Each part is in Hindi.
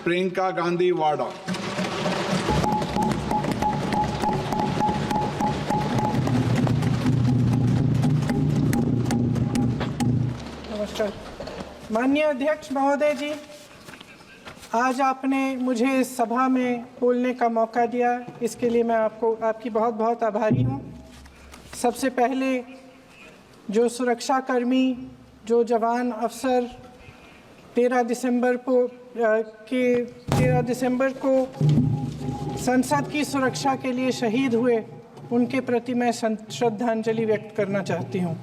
प्रियंका गांधी वाडा। नमस्कार। माननीय अध्यक्ष महोदय जी, आज आपने मुझे इस सभा में बोलने का मौका दिया, इसके लिए मैं आपकी बहुत बहुत आभारी हूँ। सबसे पहले जो सुरक्षाकर्मी, जो जवान अफसर 13 दिसंबर को संसद की सुरक्षा के लिए शहीद हुए, उनके प्रति मैं श्रद्धांजलि व्यक्त करना चाहती हूँ।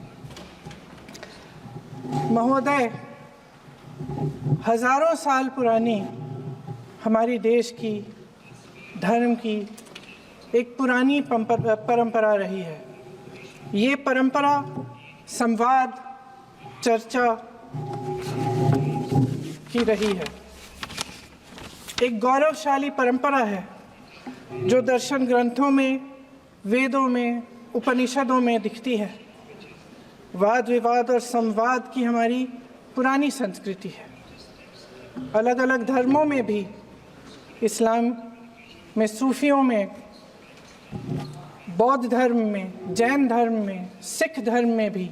महोदय, हजारों साल पुरानी हमारी देश की, धर्म की एक पुरानी परंपरा रही है। ये परंपरा संवाद, चर्चा की रही है। एक गौरवशाली परंपरा है जो दर्शन ग्रंथों में, वेदों में, उपनिषदों में दिखती है। वाद विवाद और संवाद की हमारी पुरानी संस्कृति है। अलग अलग धर्मों में भी, इस्लाम में, सूफियों में, बौद्ध धर्म में, जैन धर्म में, सिख धर्म में भी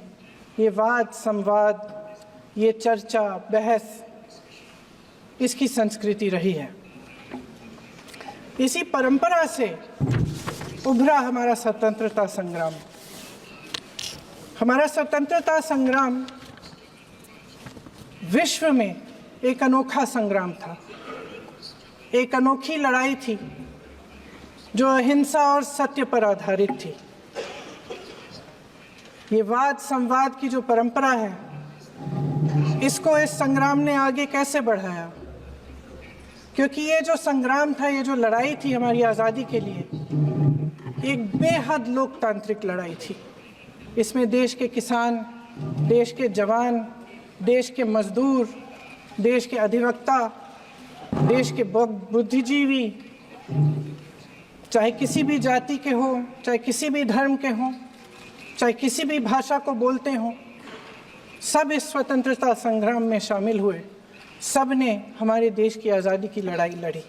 ये वाद संवाद, ये चर्चा बहस, इसकी संस्कृति रही है। इसी परंपरा से उभरा हमारा स्वतंत्रता संग्राम। हमारा स्वतंत्रता संग्राम विश्व में एक अनोखा संग्राम था, एक अनोखी लड़ाई थी जो अहिंसा और सत्य पर आधारित थी। ये वाद संवाद की जो परंपरा है, इसको इस संग्राम ने आगे कैसे बढ़ाया? क्योंकि ये जो संग्राम था, ये जो लड़ाई थी हमारी आज़ादी के लिए, एक बेहद लोकतांत्रिक लड़ाई थी। इसमें देश के किसान, देश के जवान, देश के मजदूर, देश के अधिवक्ता, देश के बुद्धिजीवी, चाहे किसी भी जाति के हो, चाहे किसी भी धर्म के हों, चाहे किसी भी भाषा को बोलते हों, सब इस स्वतंत्रता संग्राम में शामिल हुए। सब ने हमारे देश की आज़ादी की लड़ाई लड़ी।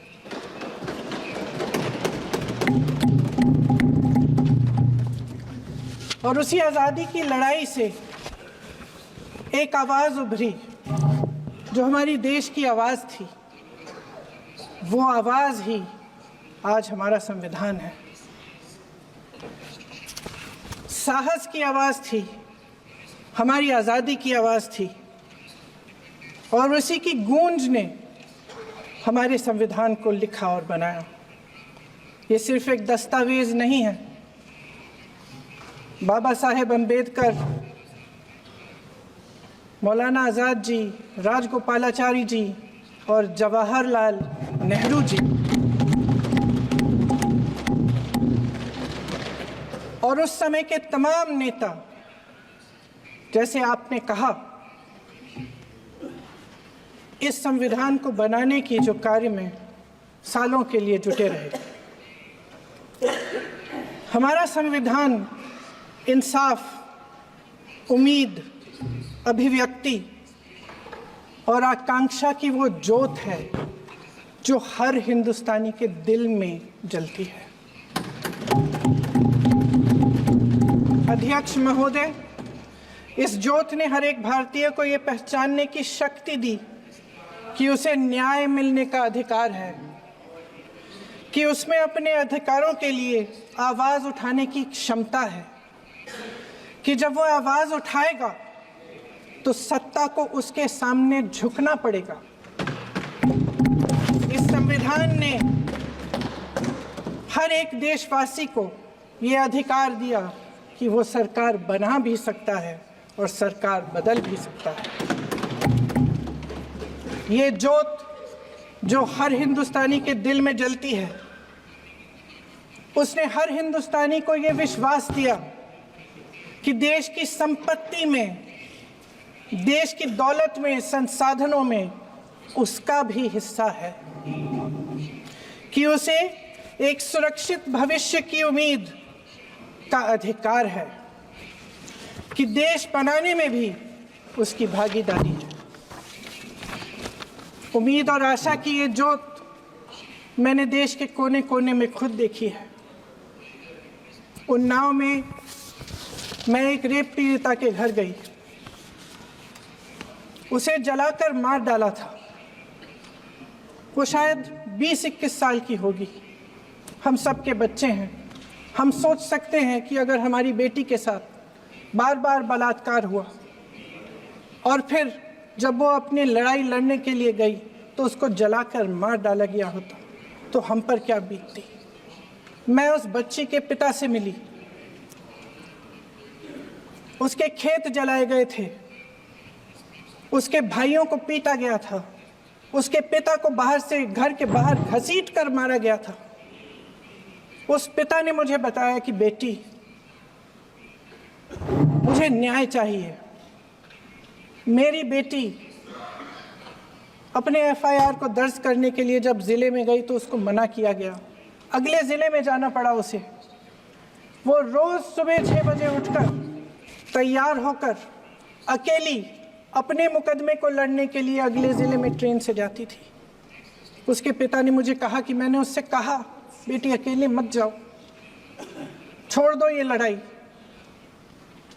और उसी आज़ादी की लड़ाई से एक आवाज़ उभरी जो हमारी देश की आवाज़ थी। वो आवाज़ ही आज हमारा संविधान है। साहस की आवाज़ थी, हमारी आज़ादी की आवाज़ थी, और उसी की गूंज ने हमारे संविधान को लिखा और बनाया। ये सिर्फ एक दस्तावेज नहीं है। बाबा साहेब अम्बेडकर, मौलाना आज़ाद जी, राजगोपालाचारी जी और जवाहरलाल नेहरू जी और उस समय के तमाम नेता, जैसे आपने कहा, इस संविधान को बनाने की जो कार्य में सालों के लिए जुटे रहे। हमारा संविधान इंसाफ, उम्मीद, अभिव्यक्ति और आकांक्षा की वो ज्योत है जो हर हिंदुस्तानी के दिल में जलती है। अध्यक्ष महोदय, इस ज्योत ने हर एक भारतीय को ये पहचानने की शक्ति दी कि उसे न्याय मिलने का अधिकार है, कि उसमें अपने अधिकारों के लिए आवाज़ उठाने की क्षमता है, कि जब वो आवाज़ उठाएगा तो सत्ता को उसके सामने झुकना पड़ेगा। इस संविधान ने हर एक देशवासी को ये अधिकार दिया कि वो सरकार बना भी सकता है और सरकार बदल भी सकता है। ये ज्योत जो हर हिंदुस्तानी के दिल में जलती है, उसने हर हिंदुस्तानी को ये विश्वास दिया कि देश की संपत्ति में, देश की दौलत में, संसाधनों में उसका भी हिस्सा है, कि उसे एक सुरक्षित भविष्य की उम्मीद का अधिकार है, कि देश बनाने में भी उसकी भागीदारी है। उम्मीद और आशा की ये जोत मैंने देश के कोने कोने में खुद देखी है। उन्नाव में मैं एक रेप पीड़िता के घर गई, उसे जलाकर मार डाला था। वो शायद 20-21 साल की होगी। हम सब के बच्चे हैं। हम सोच सकते हैं कि अगर हमारी बेटी के साथ बार बार बलात्कार हुआ और फिर जब वो अपनी लड़ाई लड़ने के लिए गई तो उसको जलाकर मार डाला गया होता तो हम पर क्या बीतती। मैं उस बच्ची के पिता से मिली। उसके खेत जलाए गए थे, उसके भाइयों को पीटा गया था, उसके पिता को बाहर से घर के बाहर घसीट कर मारा गया था। उस पिता ने मुझे बताया कि बेटी, मुझे न्याय चाहिए। मेरी बेटी अपने एफआईआर को दर्ज करने के लिए जब ज़िले में गई तो उसको मना किया गया। अगले ज़िले में जाना पड़ा उसे। वो रोज़ सुबह 6 बजे उठकर तैयार होकर अकेली अपने मुकदमे को लड़ने के लिए अगले ज़िले में ट्रेन से जाती थी। उसके पिता ने मुझे कहा कि मैंने उससे कहा, बेटी अकेले मत जाओ, छोड़ दो ये लड़ाई।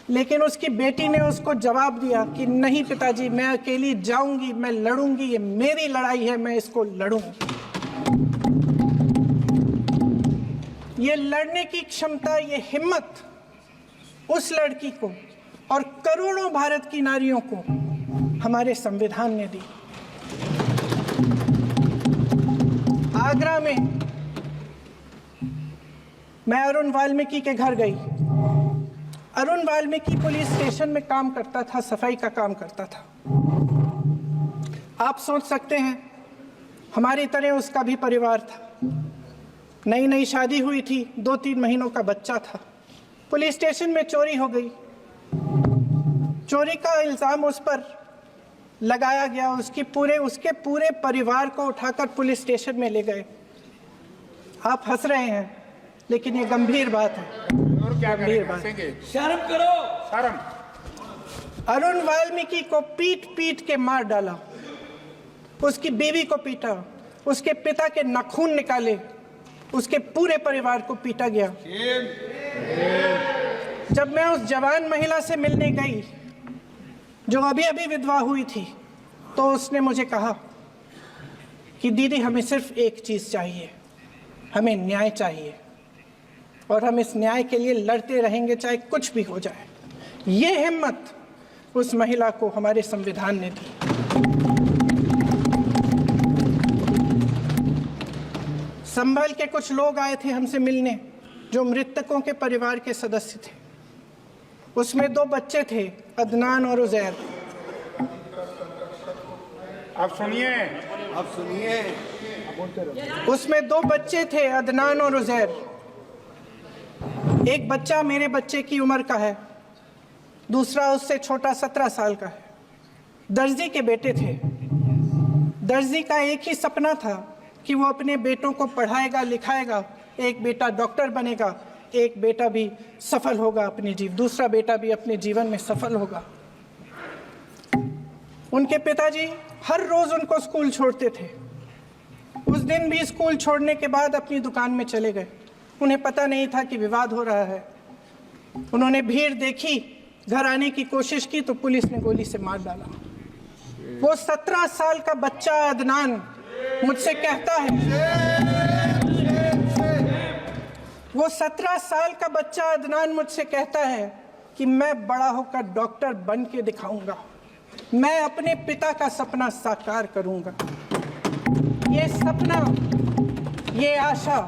लेकिन उसकी बेटी ने उसको जवाब दिया कि नहीं पिताजी, मैं अकेली जाऊंगी, मैं लड़ूंगी, ये मेरी लड़ाई है, मैं इसको लड़ूंगी। ये लड़ने की क्षमता, ये हिम्मत उस लड़की को और करोड़ों भारत की नारियों को हमारे संविधान ने दी। आगरा में मैं अरुण वाल्मीकि के घर गई। अरुण वाल्मीकि पुलिस स्टेशन में काम करता था, सफाई का काम करता था। आप सोच सकते हैं हमारी तरह उसका भी परिवार था। नई नई शादी हुई थी, 2-3 महीनों का बच्चा था। पुलिस स्टेशन में चोरी हो गई। चोरी का इल्ज़ाम उस पर लगाया गया। उसके पूरे परिवार को उठाकर पुलिस स्टेशन में ले गए। आप हंस रहे हैं, लेकिन ये गंभीर बात है। और क्या करेंगे? शर्म करो, शर्म। अरुण वाल्मीकि को पीट पीट के मार डाला, उसकी बीवी को पीटा, उसके पिता के नाखून निकाले, उसके पूरे परिवार को पीटा गया। जब मैं उस जवान महिला से मिलने गई जो अभी अभी विधवा हुई थी, तो उसने मुझे कहा कि दीदी, हमें सिर्फ एक चीज़ चाहिए, हमें न्याय चाहिए और हम इस न्याय के लिए लड़ते रहेंगे, चाहे कुछ भी हो जाए। ये हिम्मत उस महिला को हमारे संविधान ने दी। संभल के कुछ लोग आए थे हमसे मिलने जो मृतकों के परिवार के सदस्य थे। उसमें 2 बच्चे थे, अदनान और उजैर। अब सुनिए, उसमें 2 बच्चे थे, अदनान और उजैर। एक बच्चा मेरे बच्चे की उम्र का है, दूसरा उससे छोटा 17 साल का है। दर्जी के बेटे थे। दर्जी का एक ही सपना था कि वो अपने बेटों को पढ़ाएगा, लिखाएगा। एक बेटा डॉक्टर बनेगा, एक बेटा भी सफल होगा दूसरा बेटा भी अपने जीवन में सफल होगा। उनके पिताजी हर रोज उनको स्कूल छोड़ते थे। उस दिन भी स्कूल छोड़ने के बाद अपनी दुकान में चले गए। उन्हें पता नहीं था कि विवाद हो रहा है। उन्होंने भीड़ देखी, घर आने की कोशिश की तो पुलिस ने गोली से मार डाला। वो 17 साल का बच्चा अदनान मुझसे कहता है, वो 17 साल का बच्चा अदनान मुझसे कहता है कि मैं बड़ा होकर डॉक्टर बन के दिखाऊंगा, मैं अपने पिता का सपना साकार करूंगा। ये सपना, ये आशा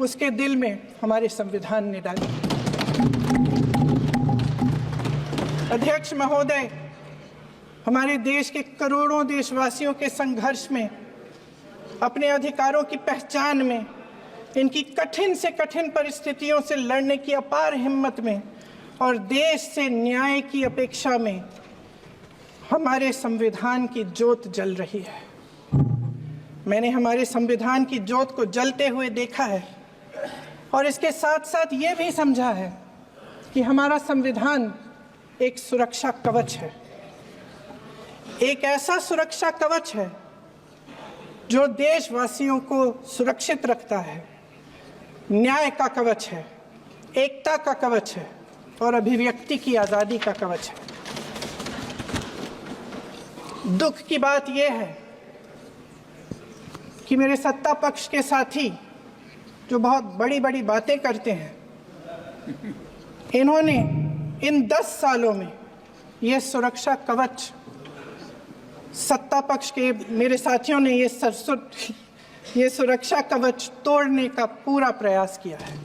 उसके दिल में हमारे संविधान ने डाली। अध्यक्ष महोदय, हमारे देश के करोड़ों देशवासियों के संघर्ष में, अपने अधिकारों की पहचान में, इनकी कठिन से कठिन परिस्थितियों से लड़ने की अपार हिम्मत में और देश से न्याय की अपेक्षा में हमारे संविधान की ज्योत जल रही है। मैंने हमारे संविधान की ज्योत को जलते हुए देखा है और इसके साथ साथ ये भी समझा है कि हमारा संविधान एक सुरक्षा कवच है। एक ऐसा सुरक्षा कवच है जो देशवासियों को सुरक्षित रखता है, न्याय का कवच है, एकता का कवच है और अभिव्यक्ति की आज़ादी का कवच है। दुख की बात यह है कि मेरे सत्ता पक्ष के साथी जो बहुत बड़ी बड़ी बातें करते हैं, इन्होंने इन 10 सालों में ये सुरक्षा कवच, सत्ता पक्ष के मेरे साथियों ने ये सुरक्षा कवच तोड़ने का पूरा प्रयास किया है।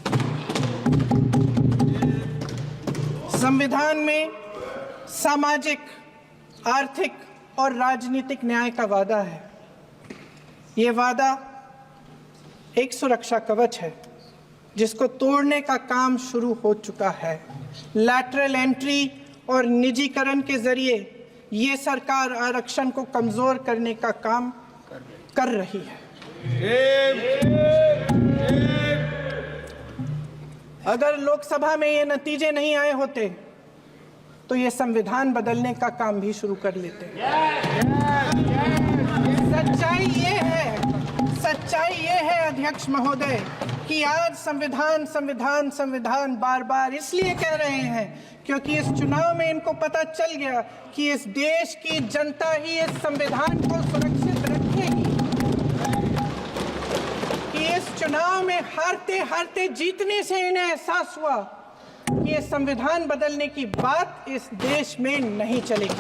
संविधान में सामाजिक, आर्थिक और राजनीतिक न्याय का वादा है। ये वादा एक सुरक्षा कवच है जिसको तोड़ने का काम शुरू हो चुका है। लैटरल एंट्री और निजीकरण के जरिए ये सरकार आरक्षण को कमजोर करने का काम कर रही है। अगर लोकसभा में ये नतीजे नहीं आए होते तो ये संविधान बदलने का काम भी शुरू कर लेते। सच्चाई ये है अध्यक्ष महोदय कि आज संविधान बार बार इसलिए कह रहे हैं क्योंकि इस चुनाव में इनको पता चल गया कि इस देश की जनता ही इस संविधान को सुरक्षित रखेगी, कि इस चुनाव में हारते जीतने से इन्हें एहसास हुआ कि ये संविधान बदलने की बात इस देश में नहीं चलेगी।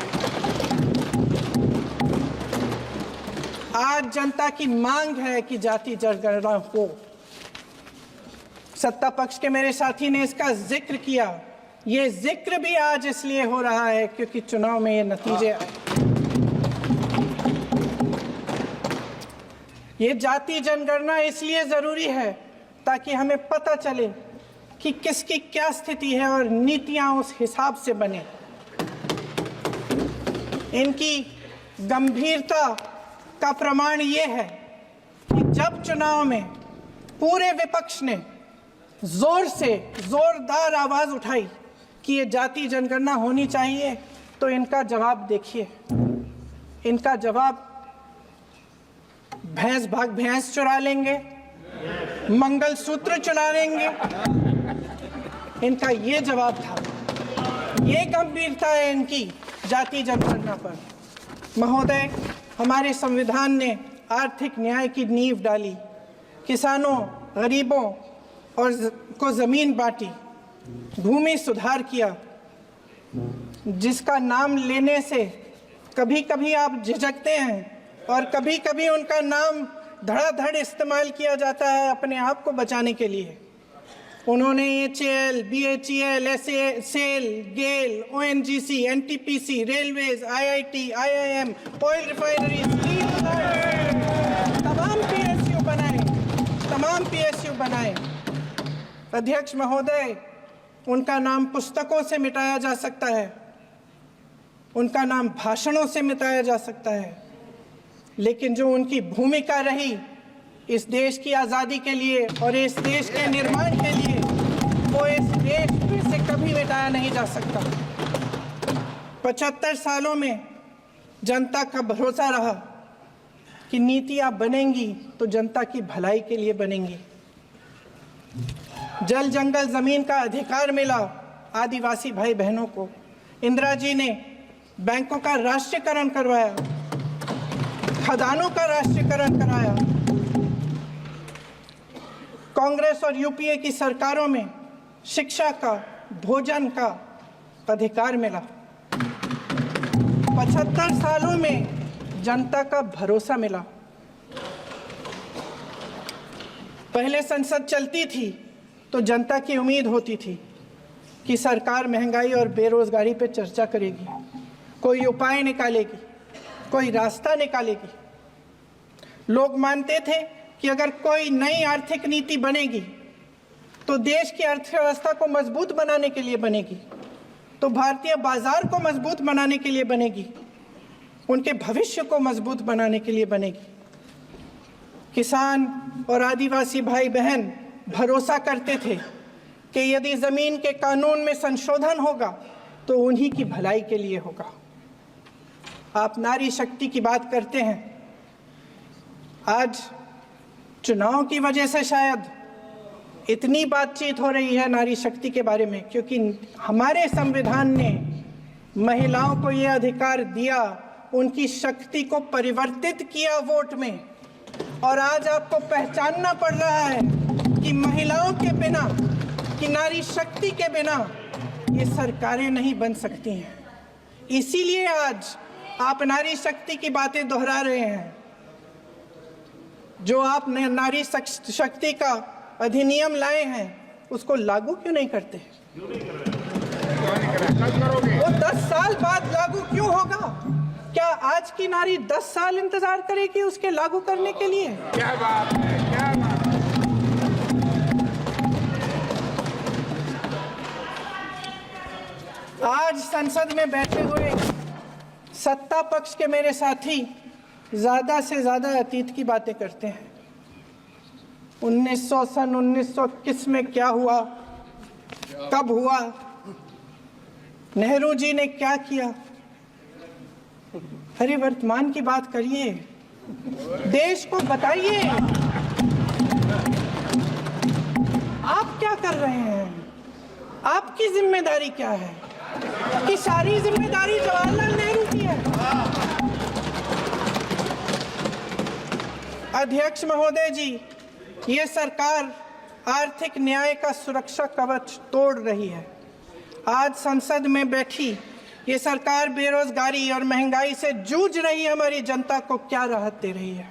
आज जनता की मांग है कि जाति जनगणना हो। सत्ता पक्ष के मेरे साथी ने इसका जिक्र किया। ये जिक्र भी आज इसलिए हो रहा है क्योंकि चुनाव में ये नतीजे आए। ये जाति जनगणना इसलिए जरूरी है ताकि हमें पता चले कि किसकी क्या स्थिति है और नीतियां उस हिसाब से बने। इनकी गंभीरता का प्रमाण ये है कि जब चुनाव में पूरे विपक्ष ने जोरदार आवाज उठाई कि ये जाति जनगणना होनी चाहिए, तो इनका जवाब देखिए। इनका जवाब भैंस भाग भैंस चुरा लेंगे, मंगलसूत्र चुरा लेंगे। इनका ये जवाब था। ये गंभीरता है इनकी जाति जनगणना पर। महोदय, हमारे संविधान ने आर्थिक न्याय की नींव डाली, किसानों, गरीबों और को जमीन बांटी, भूमि सुधार किया, जिसका नाम लेने से कभी कभी आप झिझकते हैं और कभी कभी उनका नाम धड़ाधड़ इस्तेमाल किया जाता है अपने आप को बचाने के लिए। उन्होंने HAL, BHEL, SAIL, GAIL, ONGC, NTPC, railways, IIT, IIM, oil refineries, तमाम PSU बनाए। अध्यक्ष महोदय, उनका नाम पुस्तकों से मिटाया जा सकता है, उनका नाम भाषणों से मिटाया जा सकता है, लेकिन जो उनकी भूमिका रही इस देश की आज़ादी के लिए और इस देश के निर्माण के लिए, वो इस देश से कभी मिटाया नहीं जा सकता। 75 सालों में जनता का भरोसा रहा कि नीतियां बनेंगी तो जनता की भलाई के लिए बनेंगी। जल जंगल जमीन का अधिकार मिला आदिवासी भाई बहनों को। इंदिरा जी ने बैंकों का राष्ट्रीयकरण करवाया, खदानों का राष्ट्रीयकरण कराया। कांग्रेस और यूपीए की सरकारों में शिक्षा का, भोजन का अधिकार मिला। 75 सालों में जनता का भरोसा मिला। पहले संसद चलती थी तो जनता की उम्मीद होती थी कि सरकार महंगाई और बेरोजगारी पर चर्चा करेगी, कोई उपाय निकालेगी, कोई रास्ता निकालेगी। लोग मानते थे कि अगर कोई नई आर्थिक नीति बनेगी तो देश की अर्थव्यवस्था को मजबूत बनाने के लिए बनेगी, तो भारतीय बाजार को मजबूत बनाने के लिए बनेगी, उनके भविष्य को मजबूत बनाने के लिए बनेगी। किसान और आदिवासी भाई बहन भरोसा करते थे कि यदि जमीन के कानून में संशोधन होगा तो उन्हीं की भलाई के लिए होगा। आप नारी शक्ति की बात करते हैं। आज चुनाव की वजह से शायद इतनी बातचीत हो रही है नारी शक्ति के बारे में, क्योंकि हमारे संविधान ने महिलाओं को ये अधिकार दिया, उनकी शक्ति को परिवर्तित किया वोट में। और आज आपको पहचानना पड़ रहा है कि महिलाओं के बिना, कि नारी शक्ति के बिना ये सरकारें नहीं बन सकती हैं। इसीलिए आज आप नारी शक्ति की बातें दोहरा रहे हैं। जो आप नारी शक्ति का अधिनियम लाए हैं उसको लागू क्यों नहीं करते? वो 10 साल बाद लागू क्यों होगा? क्या आज की नारी 10 साल इंतजार करेगी उसके लागू करने के लिए? क्या बात है, क्या बात है। आज संसद में बैठे हुए सत्ता पक्ष के मेरे साथी ज्यादा से ज्यादा अतीत की बातें करते हैं। 1921 में क्या हुआ, कब हुआ, नेहरू जी ने क्या किया। अरे वर्तमान की बात करिए, देश को बताइए आप क्या कर रहे हैं, आपकी जिम्मेदारी क्या है? कि सारी जिम्मेदारी जवाहरलाल नेहरू की है। अध्यक्ष महोदय जी, ये सरकार आर्थिक न्याय का सुरक्षा कवच तोड़ रही है। आज संसद में बैठी ये सरकार बेरोजगारी और महंगाई से जूझ रही हमारी जनता को क्या राहत दे रही है?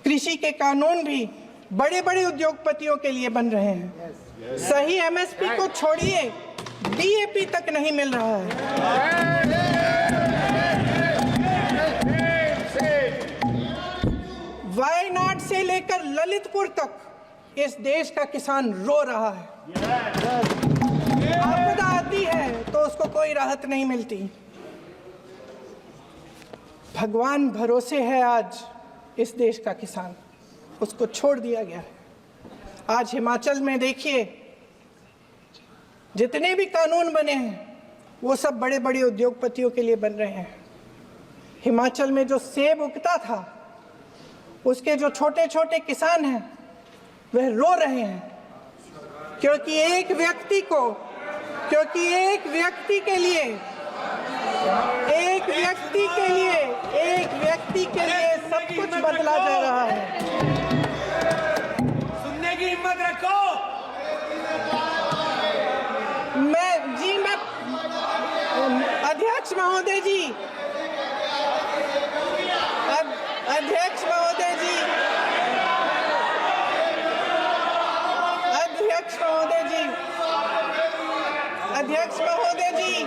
कृषि के कानून भी बड़े बड़े उद्योगपतियों के लिए बन रहे हैं। सही एमएसपी को छोड़िए, डीएपी तक नहीं मिल रहा है। वायनाड से लेकर ललितपुर तक इस देश का किसान रो रहा है। आपदा आती है तो उसको कोई राहत नहीं मिलती। भगवान भरोसे है आज इस देश का किसान, उसको छोड़ दिया गया है। आज हिमाचल में देखिए, जितने भी कानून बने हैं वो सब बड़े बड़े उद्योगपतियों के लिए बन रहे हैं। हिमाचल में जो सेब उगता था, उसके जो छोटे छोटे किसान हैं वह रो रहे हैं, क्योंकि एक व्यक्ति के लिए सब कुछ बदला जा रहा है। सुनने की हिम्मत रखो। अध्यक्ष महोदय जी, अध्यक्ष महोदय जी,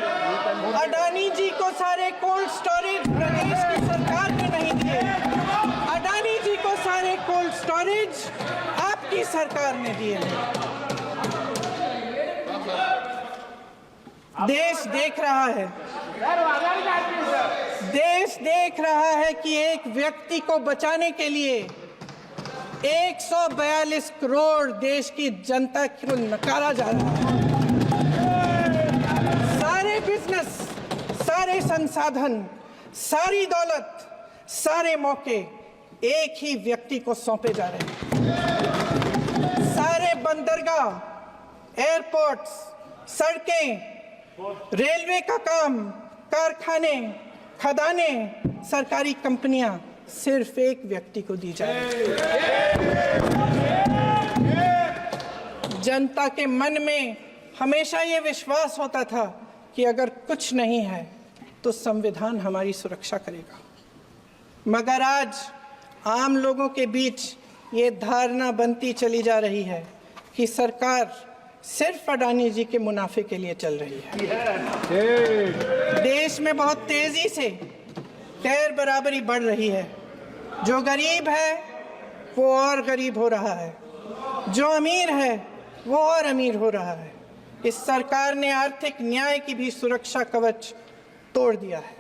अडानी जी को सारे कोल्ड स्टोरेज प्रदेश की सरकार ने नहीं दिए। अडानी जी को सारे कोल्ड स्टोरेज आपकी सरकार ने दिए। देश देख रहा है कि एक व्यक्ति को बचाने के लिए 142 करोड़ देश की जनता को नकारा जा रहा है। सारे बिजनेस, सारे संसाधन, सारी दौलत, सारे मौके एक ही व्यक्ति को सौंपे जा रहे हैं। सारे बंदरगाह, एयरपोर्ट्स, सड़कें, रेलवे का काम, कारखाने, खदाने, सरकारी कंपनियां सिर्फ एक व्यक्ति को दी जा रही है। जनता के मन में हमेशा ये विश्वास होता था कि अगर कुछ नहीं है तो संविधान हमारी सुरक्षा करेगा, मगर आज आम लोगों के बीच ये धारणा बनती चली जा रही है कि सरकार सिर्फ अडानी जी के मुनाफे के लिए चल रही है। देश में बहुत तेजी से गैर बराबरी बढ़ रही है। जो गरीब है वो और गरीब हो रहा है, जो अमीर है वो और अमीर हो रहा है। इस सरकार ने आर्थिक न्याय की भी सुरक्षा कवच तोड़ दिया है।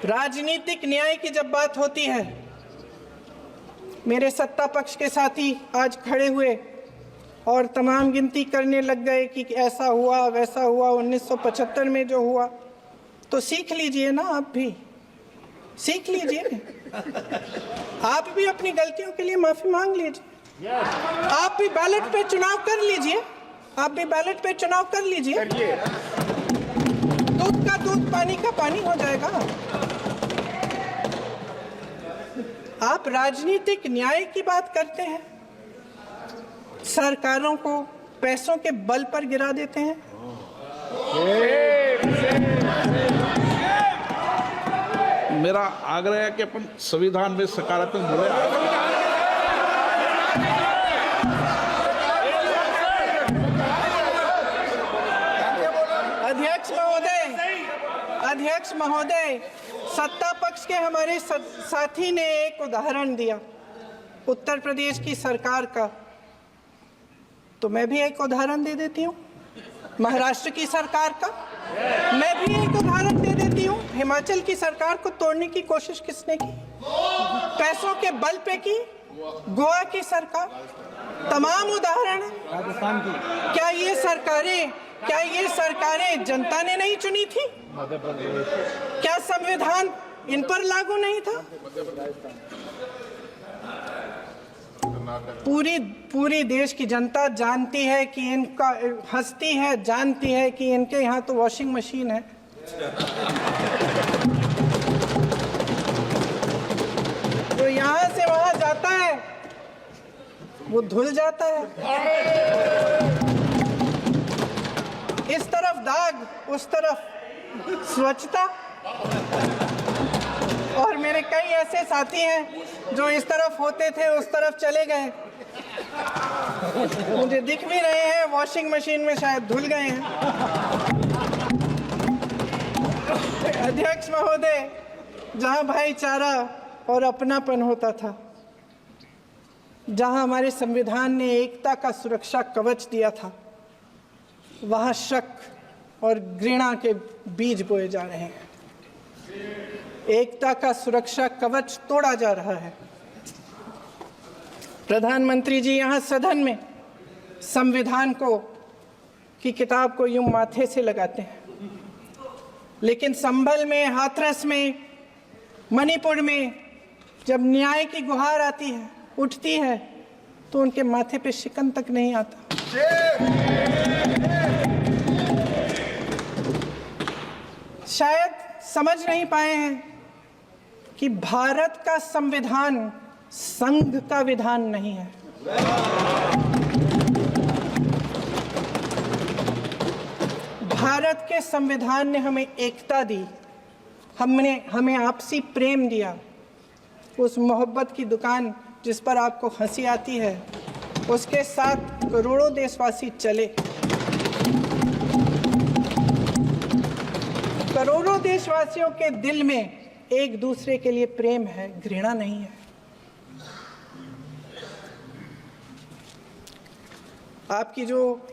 राजनीतिक न्याय की जब बात होती है, मेरे सत्ता पक्ष के साथी आज खड़े हुए और तमाम गिनती करने लग गए कि ऐसा हुआ वैसा हुआ 1975 में जो हुआ, तो सीख लीजिए ना आप भी। सीख लीजिए, आप भी अपनी गलतियों के लिए माफी मांग लीजिए, आप भी बैलेट पे चुनाव कर लीजिए, आप भी बैलेट पे चुनाव कर लीजिए, दूध का दूध पानी का पानी हो जाएगा। आप राजनीतिक न्याय की बात करते हैं, सरकारों को पैसों के बल पर गिरा देते हैं। मेरा आग्रह है कि अपन संविधान में सकारात्मक बोले। अध्यक्ष महोदय, सत्ता पक्ष के हमारे साथी ने एक उदाहरण दिया उत्तर प्रदेश की सरकार का, तो मैं भी एक उदाहरण दे देती हूँ महाराष्ट्र की सरकार का, मैं भी एक उदाहरण दे देती हूँ हिमाचल की सरकार को तोड़ने की कोशिश किसने की, पैसों के बल पे की, गोवा की सरकार, तमाम उदाहरण है। राजस्थान की क्या ये सरकारें जनता ने नहीं चुनी थी? क्या संविधान इन पर लागू नहीं था? पूरी देश की जनता जानती है कि इनका हंसती है, जानती है कि इनके यहाँ तो वॉशिंग मशीन है। जो यहाँ से वहाँ जाता है वो धुल जाता है, इस तरफ दाग, उस तरफ स्वच्छता। और मेरे कई ऐसे साथी हैं जो इस तरफ होते थे उस तरफ चले गए, मुझे दिख भी रहे हैं, वॉशिंग मशीन में शायद धुल गए हैं। अध्यक्ष महोदय, जहां भाईचारा और अपनापन होता था, जहां हमारे संविधान ने एकता का सुरक्षा कवच दिया था, वहां शक और घृणा के बीज बोए जा रहे हैं। एकता का सुरक्षा कवच तोड़ा जा रहा है। प्रधानमंत्री जी यहाँ सदन में संविधान की किताब को यूं माथे से लगाते हैं, लेकिन संभल में, हाथरस में, मणिपुर में जब न्याय की गुहार आती है, उठती है, तो उनके माथे पे शिकन तक नहीं आता। शायद समझ नहीं पाए हैं कि भारत का संविधान संघ का विधान नहीं है। भारत के संविधान ने हमें एकता दी, हमें आपसी प्रेम दिया। उस मोहब्बत की दुकान जिस पर आपको हंसी आती है, उसके साथ करोड़ों देशवासी चले। करोड़ों देशवासियों के दिल में एक दूसरे के लिए प्रेम है, घृणा नहीं है।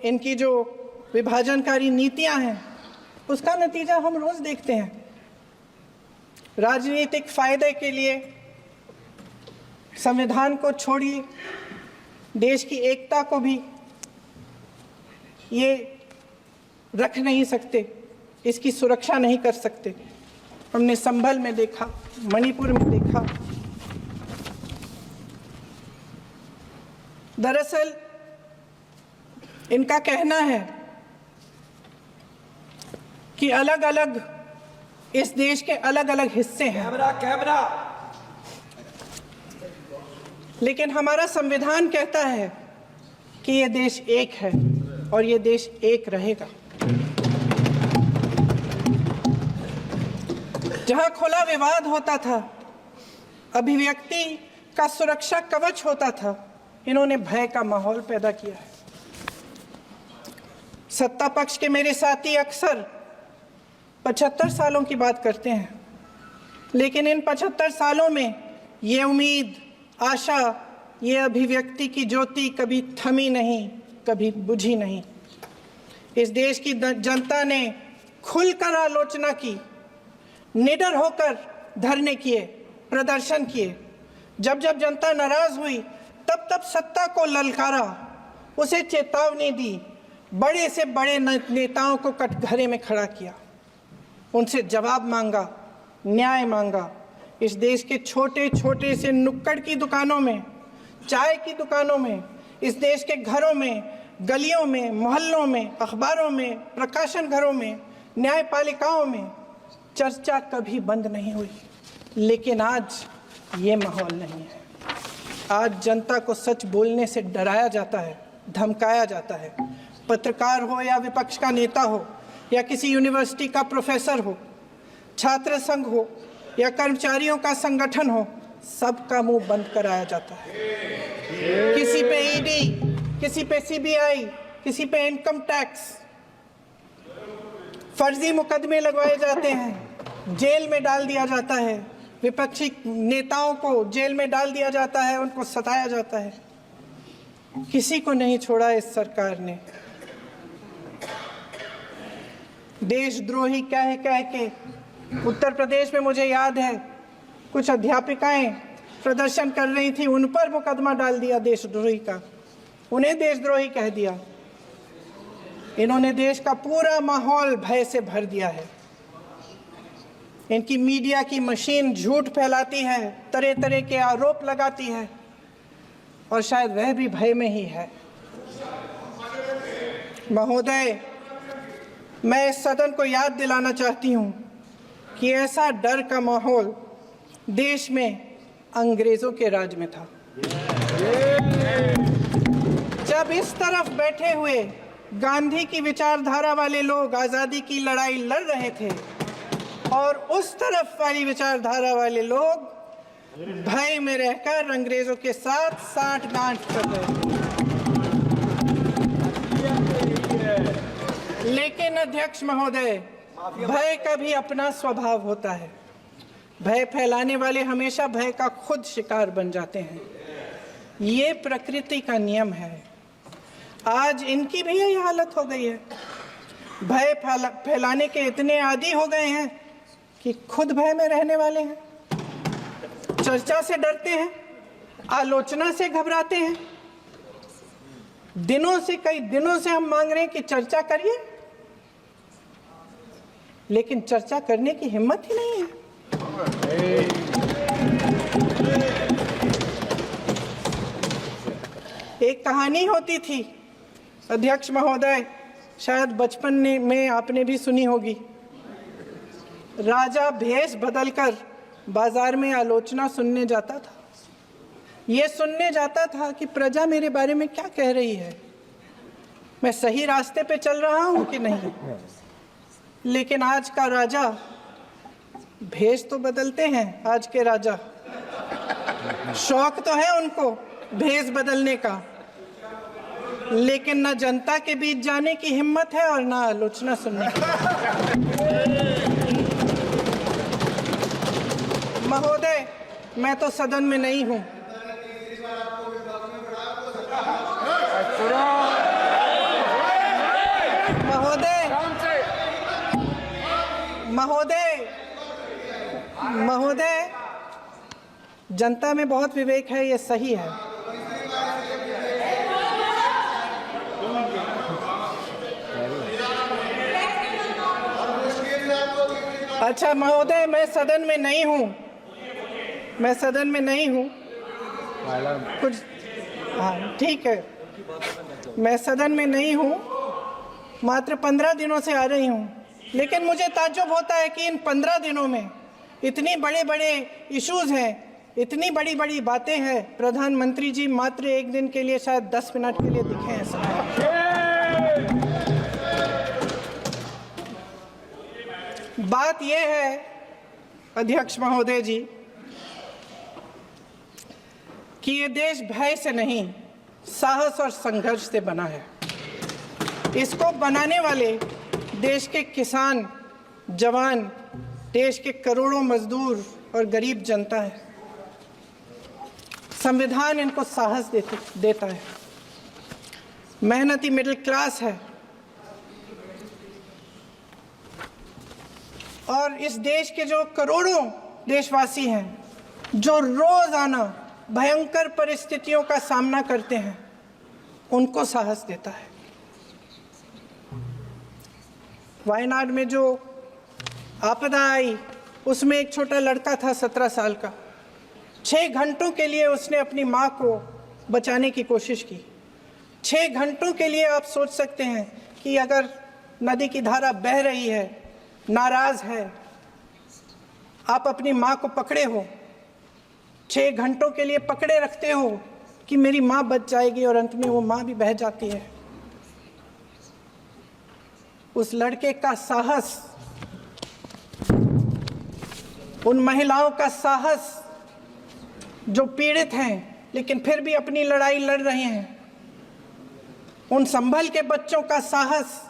इनकी जो विभाजनकारी नीतियां हैं, उसका नतीजा हम रोज देखते हैं। राजनीतिक फायदे के लिए संविधान को छोड़िए, देश की एकता को भी ये रख नहीं सकते, इसकी सुरक्षा नहीं कर सकते। हमने संभल में देखा, मणिपुर में देखा। दरअसल इनका कहना है कि अलग अलग इस देश के अलग अलग हिस्से हैं, कैमरा लेकिन हमारा संविधान कहता है कि ये देश एक है और ये देश एक रहेगा। जहां खुला विवाद होता था, अभिव्यक्ति का सुरक्षा कवच होता था, इन्होंने भय का माहौल पैदा किया है। सत्ता पक्ष के मेरे साथी अक्सर 75 सालों की बात करते हैं, लेकिन इन 75 सालों में ये उम्मीद, आशा, ये अभिव्यक्ति की ज्योति कभी थमी नहीं, कभी बुझी नहीं। इस देश की जनता ने खुलकर आलोचना की, निडर होकर धरने किए, प्रदर्शन किए। जब जब जनता नाराज हुई, तब तब सत्ता को ललकारा, उसे चेतावनी दी, बड़े से बड़े नेताओं को कटघरे में खड़ा किया, उनसे जवाब मांगा, न्याय मांगा। इस देश के छोटे छोटे से नुक्कड़ की दुकानों में, चाय की दुकानों में, इस देश के घरों में, गलियों में, मोहल्लों में, अखबारों में, प्रकाशन घरों में, न्यायपालिकाओं में चर्चा कभी बंद नहीं हुई। लेकिन आज ये माहौल नहीं है। आज जनता को सच बोलने से डराया जाता है, धमकाया जाता है। पत्रकार हो या विपक्ष का नेता हो या किसी यूनिवर्सिटी का प्रोफेसर हो, छात्र संघ हो या कर्मचारियों का संगठन हो, सबका मुंह बंद कराया जाता है। किसी पे ईडी, किसी पे सीबीआई, किसी पे इनकम टैक्स, फर्जी मुकदमे लगवाए जाते हैं, जेल में डाल दिया जाता है, विपक्षी नेताओं को जेल में डाल दिया जाता है, उनको सताया जाता है। किसी को नहीं छोड़ा इस सरकार ने। देशद्रोही कह के उत्तर प्रदेश में मुझे याद है कुछ अध्यापिकाएं प्रदर्शन कर रही थी, उन पर मुकदमा डाल दिया देशद्रोही का, उन्हें देशद्रोही कह दिया। इन्होंने देश का पूरा माहौल भय से भर दिया है। इनकी मीडिया की मशीन झूठ फैलाती है, तरह तरह के आरोप लगाती है, और शायद वह भी भय में ही है। महोदय, मैं इस सदन को याद दिलाना चाहती हूं कि ऐसा डर का माहौल देश में अंग्रेजों के राज में था। जब इस तरफ बैठे हुए गांधी की विचारधारा वाले लोग आज़ादी की लड़ाई लड़ रहे थे और उस तरफ वाली विचारधारा वाले लोग भय में रहकर अंग्रेजों के साथ साठ-गांठ कर रहे थे। लेकिन अध्यक्ष महोदय, भय का भी अपना स्वभाव होता है। भय फैलाने वाले हमेशा भय का खुद शिकार बन जाते हैं। ये प्रकृति का नियम है। आज इनकी भी यही हालत हो गई है। भय फैलाने के इतने आदी हो गए हैं कि खुद भय में रहने वाले हैं, चर्चा से डरते हैं, आलोचना से घबराते हैं। कई दिनों से हम मांग रहे हैं कि चर्चा करिए, लेकिन चर्चा करने की हिम्मत ही नहीं है। एक कहानी होती थी अध्यक्ष महोदय, शायद बचपन में आपने भी सुनी होगी। राजा भेष बदलकर बाजार में आलोचना सुनने जाता था। ये सुनने जाता था कि प्रजा मेरे बारे में क्या कह रही है, मैं सही रास्ते पे चल रहा हूं कि नहीं। लेकिन आज का राजा, भेष तो बदलते हैं आज के राजा, शौक तो है उनको भेष बदलने का, लेकिन न जनता के बीच जाने की हिम्मत है और न आलोचना सुनने की। महोदय, मैं तो सदन में नहीं हूं। महोदय, जनता में बहुत विवेक है, ये सही है। अच्छा महोदय, मैं सदन में नहीं हूँ, कुछ, हाँ ठीक है, मैं सदन में नहीं हूँ, मात्र 15 दिनों से आ रही हूँ। लेकिन मुझे ताज्जुब होता है कि इन 15 दिनों में इतनी बड़े इश्यूज हैं, इतनी बड़ी बातें हैं, प्रधानमंत्री जी मात्र एक दिन के लिए, शायद 10 मिनट के लिए दिखे हैं सब। बात यह है अध्यक्ष महोदय जी कि ये देश भय से नहीं, साहस और संघर्ष से बना है। इसको बनाने वाले देश के किसान, जवान, देश के करोड़ों मजदूर और गरीब जनता है। संविधान इनको साहस देता है। मेहनती मिडिल क्लास है। और इस देश के जो करोड़ों देशवासी हैं, जो रोजाना भयंकर परिस्थितियों का सामना करते हैं, उनको साहस देता है। वायनाड में जो आपदा आई, उसमें एक छोटा लड़का था 17 साल का। 6 घंटों के लिए उसने अपनी माँ को बचाने की कोशिश की। 6 घंटों के लिए आप सोच सकते हैं कि अगर नदी की धारा बह रही है, नाराज है, आप अपनी माँ को पकड़े हो, 6 घंटों के लिए पकड़े रखते हो कि मेरी माँ बच जाएगी, और अंत में वो माँ भी बह जाती है। उस लड़के का साहस, उन महिलाओं का साहस जो पीड़ित हैं लेकिन फिर भी अपनी लड़ाई लड़ रहे हैं, उन संभल के बच्चों का साहस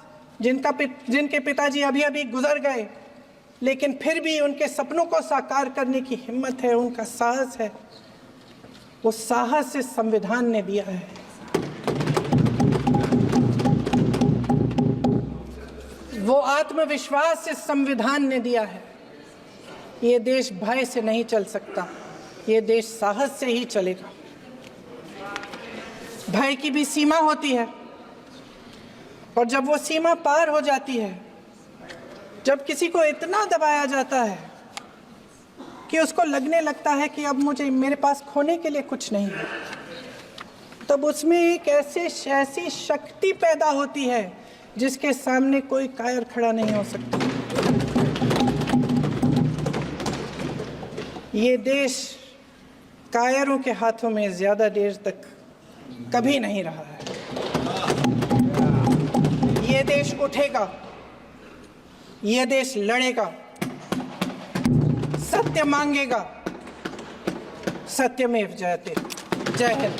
जिनके पिताजी अभी अभी गुजर गए लेकिन फिर भी उनके सपनों को साकार करने की हिम्मत है, उनका साहस है, वो साहस इस संविधान ने दिया है। वो आत्मविश्वास इस संविधान ने दिया है। ये देश भय से नहीं चल सकता, ये देश साहस से ही चलेगा। भय की भी सीमा होती है, और जब वो सीमा पार हो जाती है, जब किसी को इतना दबाया जाता है कि उसको लगने लगता है कि अब मेरे पास खोने के लिए कुछ नहीं है, तब उसमें एक ऐसी शक्ति पैदा होती है जिसके सामने कोई कायर खड़ा नहीं हो सकता। ये देश कायरों के हाथों में ज्यादा देर तक कभी नहीं रहा है। ये देश उठेगा, ये देश लड़ेगा, सत्य मांगेगा, सत्यमेव जयते। जय हिंद।